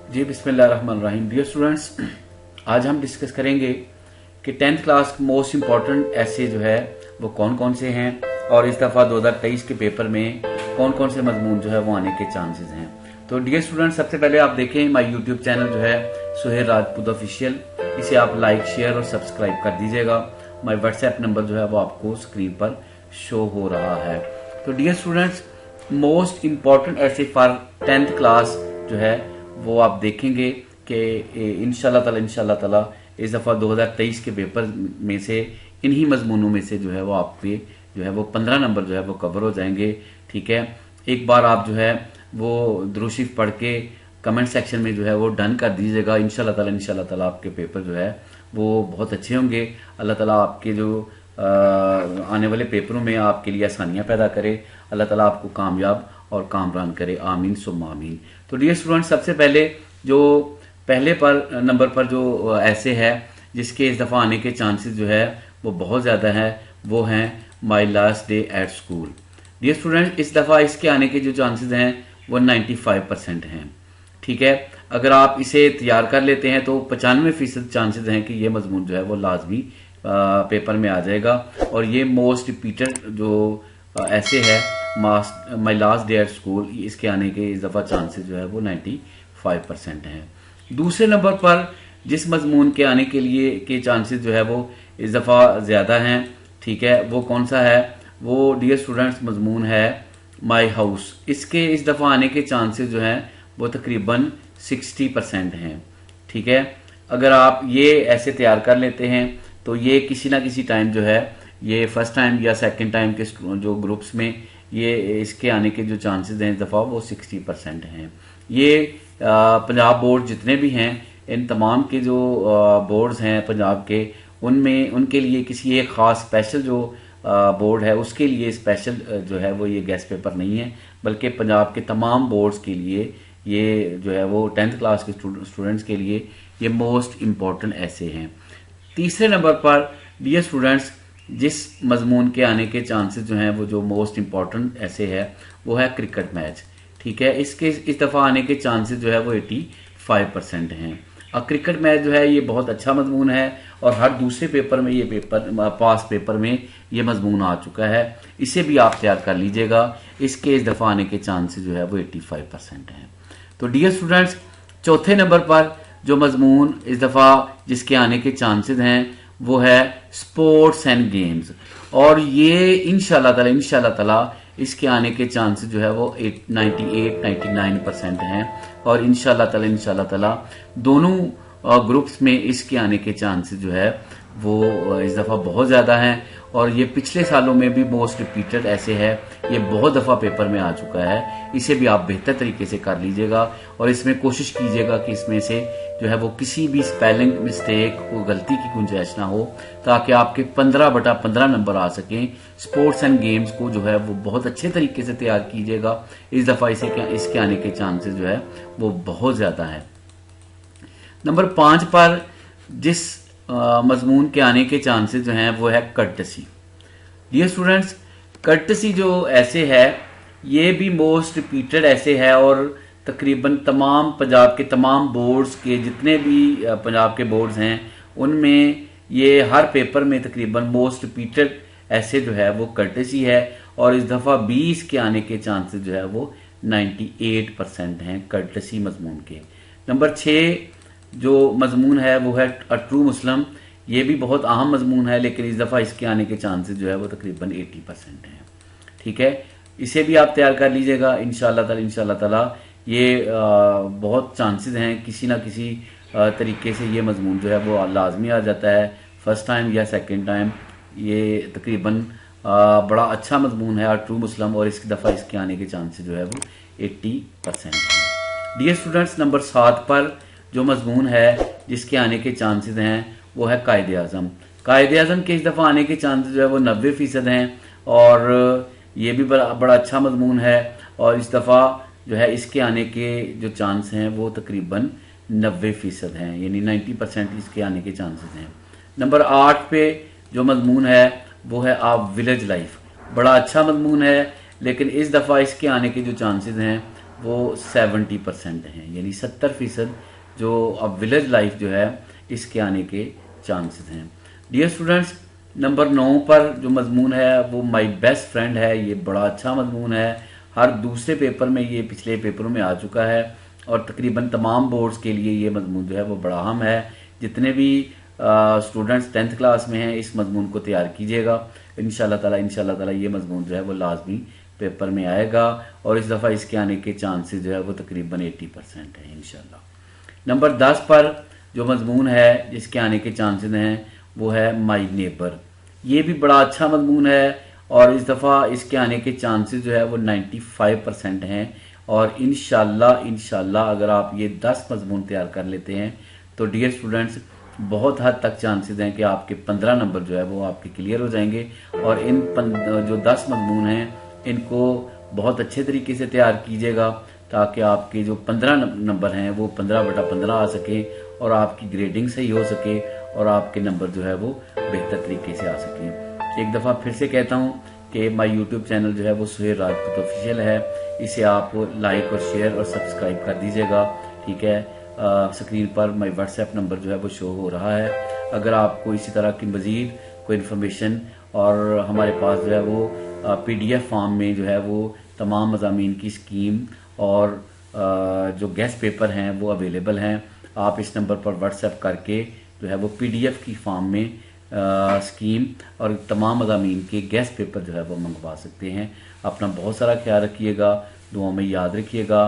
जी बिस्मिल्लाहिर्रहमानिर्रहीम। Dear students, आज हम डिस्कस करेंगे कि 10th क्लास मोस्ट इम्पॉर्टेंट ऐसे जो है वो कौन कौन से हैं और इस दफ़ा 2023 के पेपर में कौन कौन से मजमून जो है वो आने के चांसेस हैं। तो डियर स्टूडेंट्स, सबसे पहले आप देखें माय यूट्यूब चैनल जो है सुहेल राजपूत ऑफिशियल, इसे आप लाइक शेयर और सब्सक्राइब कर दीजिएगा। माय व्हाट्सएप नंबर जो है वो आपको स्क्रीन पर शो हो रहा है। तो डियर स्टूडेंट्स, मोस्ट इम्पॉर्टेंट ऐसे फॉर 10th क्लास जो है वो आप देखेंगे कि इंशाल्लाह ताला इस दफ़ा 2023 के पेपर में से इन्हीं मजमूनों में से जो है वो आपके जो है वो 15 नंबर जो है वो कवर हो जाएंगे। ठीक है, एक बार आप जो है वो दुरूद शरीफ पढ़ के कमेंट सेक्शन में जो है वो डन कर दीजिएगा। इंशाल्लाह ताला आपके पेपर जो है वो बहुत अच्छे होंगे। अल्लाह ताला आपके जो आने वाले पेपरों में आपके लिए आसानियां पैदा करे। अल्लाह ताला आपको कामयाब और कामरान करे, आमीन सुम्मा आमीन। तो डियर स्टूडेंट, सबसे पहले जो पहले पर नंबर पर जो ऐसे है जिसके इस दफ़ा आने के चांसेस जो है वो बहुत ज़्यादा है, वो हैं my last day at school. Dear student, इस दफ़ा इसके आने के जो चांसेस हैं वो 95% हैं। ठीक है, अगर आप इसे तैयार कर लेते हैं तो 95% चांसेस हैं कि ये मजमून जो है वो लाजमी पेपर में आ जाएगा। और ये मोस्ट रिपीटेड जो ऐसे है माई लास्ट डे एट स्कूल, इसके आने के इस दफ़ा चांसेस जो है वो 95% हैं। दूसरे नंबर पर जिस मजमून के आने के लिए के चांसेस जो है वो इस दफ़ा ज़्यादा हैं, ठीक है, वो कौन सा है? वो डियर स्टूडेंट्स मजमून है माई हाउस। इसके इस दफ़ा आने के चांसेस जो हैं वो तकरीबन 60% हैं। ठीक है, अगर आप ये ऐसे तैयार कर लेते हैं तो ये किसी ना किसी टाइम जो है ये फर्स्ट टाइम या सेकंड टाइम के जो ग्रुप्स में ये इसके आने के जो चांसेस हैं इस दफ़ा वो 60% हैं। ये पंजाब बोर्ड जितने भी हैं, इन तमाम के जो बोर्ड्स हैं पंजाब के, उनमें उनके लिए किसी एक ख़ास स्पेशल जो बोर्ड है उसके लिए स्पेशल जो है वो ये गेस्ट पेपर नहीं है, बल्कि पंजाब के तमाम बोर्ड्स के लिए ये जो है वो 10th क्लास के स्टूडेंट्स के लिए ये मोस्ट इम्पॉर्टेंट ऐसे हैं। तीसरे नंबर पर डियर स्टूडेंट्स जिस मजमून के आने के चांसेस जो हैं वो जो मोस्ट इम्पॉर्टेंट ऐसे है वो है क्रिकेट मैच। ठीक है, इसके इस दफ़ा आने के चांसेस जो है वो 85% हैं। और क्रिकेट मैच जो है ये बहुत अच्छा मजमून है और हर दूसरे पेपर में ये पास पेपर में ये मजमून आ चुका है। इसे भी आप तैयार कर लीजिएगा। इसके इस दफ़ा आने के चांसेस जो है वो 85% हैं। तो डियर स्टूडेंट्स, चौथे नंबर पर जो मजमून इस दफ़ा जिसके आने के चांसेस हैं वो है स्पोर्ट्स एंड गेम्स। और ये इंशाल्लाह ताला इसके आने के चांसेस जो है वो 98-99% हैं। और इंशाल्लाह ताला दोनों ग्रुप्स में इसके आने के चांसेस जो है वो इस दफ़ा बहुत ज़्यादा हैं। और ये पिछले सालों में भी मोस्ट रिपीटेड ऐसे है, ये बहुत दफ़ा पेपर में आ चुका है। इसे भी आप बेहतर तरीके से कर लीजिएगा और इसमें कोशिश कीजिएगा कि इसमें से जो है वो किसी भी स्पेलिंग मिस्टेक को गलती की गुंजाइश ना हो, ताकि आपके 15/15 नंबर आ सकें। स्पोर्ट्स एंड गेम्स को जो है वो बहुत अच्छे तरीके से तैयार कीजिएगा। इस दफ़ा इसके आने के चांसेस जो है वो बहुत ज़्यादा है। नंबर 5 पर जिस मजमून के आने के चांसेस जो हैं वो है कर्टसी। डियर स्टूडेंट्स, कर्टसी जो ऐसे है ये भी मोस्ट रिपीटेड ऐसे है और तकरीबन तमाम पंजाब के तमाम बोर्ड्स के जितने भी पंजाब के बोर्ड्स हैं उनमें ये हर पेपर में तकरीबन मोस्ट रिपीटेड ऐसे जो है वो कर्टसी है। और इस दफ़ा 20 के आने के चांसेस जो है वो 98% हैं कर्टसी मजमून के। नंबर 6 जो मजमून है वो है अ ट्रू मुस्लिम। ये भी बहुत अहम मजमून है, लेकिन इस दफ़ा इसके आने के चांसेस जो है वो तकरीबन 80% हैं। ठीक है, इसे भी आप तैयार कर लीजिएगा। इंशाल्लाह ताला ये बहुत चांसेस हैं किसी ना किसी तरीके से ये मजमून जो है वो लाजमी आ जाता है फर्स्ट टाइम या सेकेंड टाइम। ये तकरीबन बड़ा अच्छा मजमून है अ ट्रू मुस्लिम और इस दफ़ा इसके आने के चांसेस जो है वो 80% हैं। डियर स्टूडेंट्स, नंबर 7 पर जो मजमून है जिसके आने के चांसेस हैं वो है कायदे आज़म। कायदे आज़म के इस दफ़ा आने के चांसेस जो है वो 90% हैं और ये भी बड़ा अच्छा मजमून है। और इस दफ़ा जो है इसके आने के जो चांस हैं वो तकरीबन 90% हैं, यानी 90% इसके आने के चांसेस हैं। नंबर 8 पे जो मजमून है वो है आप विलेज लाइफ। बड़ा अच्छा मजमून है, लेकिन इस दफ़ा इसके आने के जो चांसेस हैं वो 70% हैं, यानी 70% जो अब विलेज लाइफ जो है इसके आने के चांसेस हैं। डियर स्टूडेंट्स, नंबर 9 पर जो मजमून है वो माय बेस्ट फ्रेंड है। ये बड़ा अच्छा मजमून है, हर दूसरे पेपर में ये पिछले पेपरों में आ चुका है और तकरीबन तमाम बोर्ड्स के लिए ये मजमून जो है वो बड़ा अहम है। जितने भी स्टूडेंट्स 10th क्लास में हैं इस मजमून को तैयार कीजिएगा। इंशाल्लाह ताला ये मजमून जो है वो लाजमी पेपर में आएगा और इस दफ़ा इसके आने के चांसेस जो है वो तकरीबन 80% है इंशाल्लाह। नंबर 10 पर जो मजमून है जिसके आने के चांसेस हैं वो है माय नेबर। ये भी बड़ा अच्छा मजमून है और इस दफ़ा इसके आने के चांसेस जो है वो 95% हैं और इंशाल्लाह अगर आप ये 10 मजमून तैयार कर लेते हैं तो डियर स्टूडेंट्स बहुत हद तक चांसेस हैं कि आपके 15 नंबर जो है वो आपके क्लियर हो जाएंगे। और इन जो 10 मजमून हैं इनको बहुत अच्छे तरीके से तैयार कीजिएगा ताकि आपके जो 15 नंबर हैं वो 15/15 आ सके और आपकी ग्रेडिंग सही हो सके और आपके नंबर जो है वो बेहतर तरीके से आ सके। एक दफ़ा फिर से कहता हूँ कि माय यूट्यूब चैनल जो है वो सुहेल राजपूत ऑफिशियल है, इसे आप लाइक और शेयर और सब्सक्राइब कर दीजिएगा, ठीक है। स्क्रीन पर माय व्हाट्सएप नंबर जो है वो शो हो रहा है। अगर आपको इसी तरह की मजीद कोई इन्फॉर्मेशन और हमारे पास जो है वो PDF फॉर्म में जो है वो तमाम मज़ामीन की स्कीम और जो गेस्ट पेपर हैं वो अवेलेबल हैं। आप इस नंबर पर व्हाट्सएप करके जो है वो PDF की फॉर्म में स्कीम और तमाम मज़ामीन के गेस्ट पेपर जो है वो मंगवा सकते हैं। अपना बहुत सारा ख्याल रखिएगा, दुआ में याद रखिएगा।